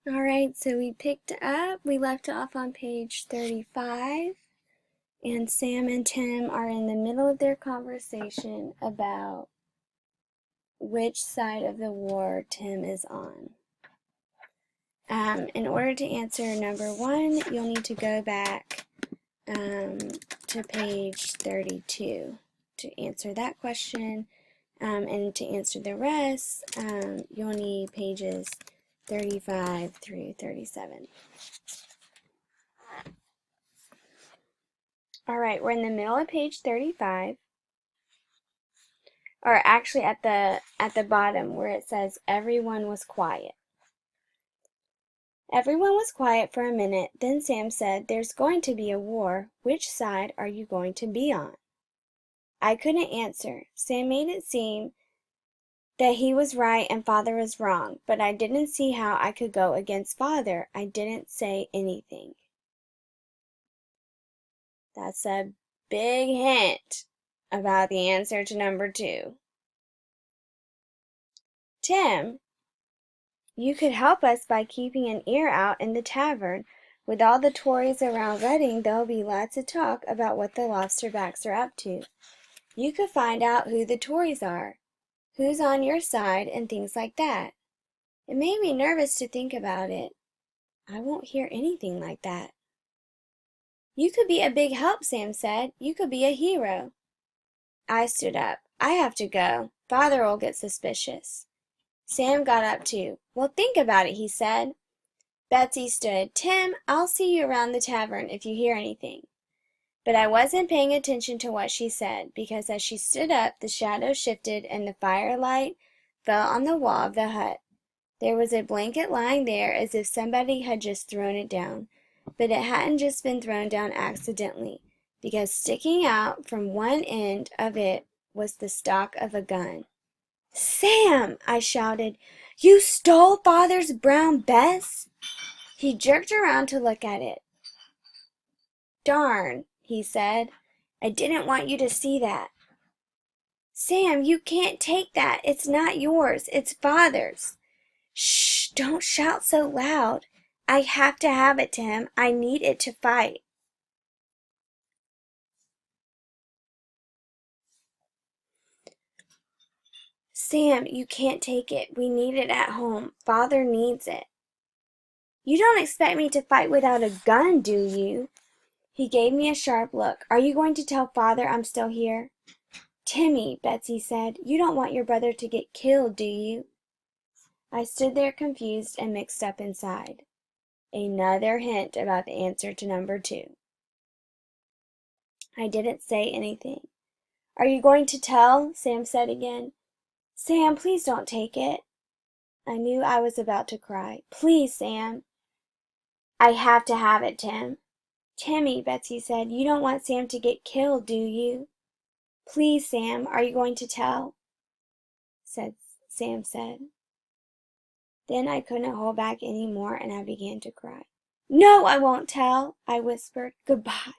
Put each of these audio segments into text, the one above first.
All right, so we left off on page 35, and Sam and Tim are in the middle of their conversation about which side of the war Tim is on. In order to answer number 1, you'll need to go back to page 32 to answer that question, and to answer the rest, you'll need pages 35 through 37. All right, we're in the middle of page 35, or actually at the bottom where it says everyone was quiet. Everyone was quiet for a minute, then Sam said, "There's going to be a war. Which side are you going to be on?" I couldn't answer. Sam made it seem that he was right and Father was wrong, but I didn't see how I could go against Father. I didn't say anything. That's a big hint about the answer to number 2. Tim, you could help us by keeping an ear out in the tavern. With all the Tories around Reading, there'll be lots of talk about what the Lobsterbacks are up to. You could find out who the Tories are, who's on your side, and things like that. It made me nervous to think about it. I won't hear anything like that. You could be a big help, Sam said. You could be a hero. I stood up. I have to go. Father'll get suspicious. Sam got up too. "Well, think about it," he said. Betsy stood. "Tim, I'll see you around the tavern if you hear anything." But I wasn't paying attention to what she said, because as she stood up, the shadow shifted and the firelight fell on the wall of the hut. There was a blanket lying there as if somebody had just thrown it down, but it hadn't just been thrown down accidentally, because sticking out from one end of it was the stock of a gun. "Sam!" I shouted. "You stole Father's brown Bess?" He jerked around to look at it. "Darn," he said. "I didn't want you to see that." "Sam, you can't take that. It's not yours. It's Father's." "Shh! Don't shout so loud. I have to have it, Tim. I need it to fight." "Sam, you can't take it. We need it at home. Father needs it." "You don't expect me to fight without a gun, do you?" He gave me a sharp look. "Are you going to tell Father I'm still here?" "Timmy," Betsy said, "you don't want your brother to get killed, do you?" I stood there confused and mixed up inside. Another hint about the answer to number 2. I didn't say anything. "Are you going to tell?" Sam said again. "Sam, please don't take it." I knew I was about to cry. "Please, Sam." "I have to have it, Tim." "Timmy," Betsy said, "you don't want Sam to get killed, do you?" "Please, Sam, are you going to tell?" Sam said. Then I couldn't hold back any more and I began to cry. "No, I won't tell," I whispered. "Goodbye."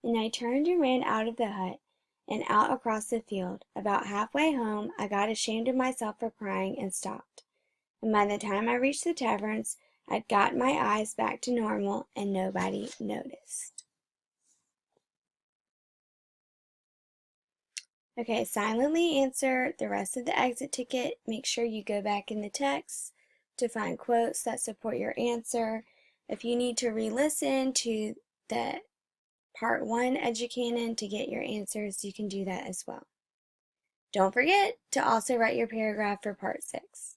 And I turned and ran out of the hut and out across the field. About halfway home, I got ashamed of myself for crying and stopped. And by the time I reached the taverns, I'd gotten my eyes back to normal and nobody noticed. Okay, silently answer the rest of the exit ticket. Make sure you go back in the text to find quotes that support your answer. If you need to re-listen to the Part 1 Educanon to get your answers, you can do that as well. Don't forget to also write your paragraph for Part 6.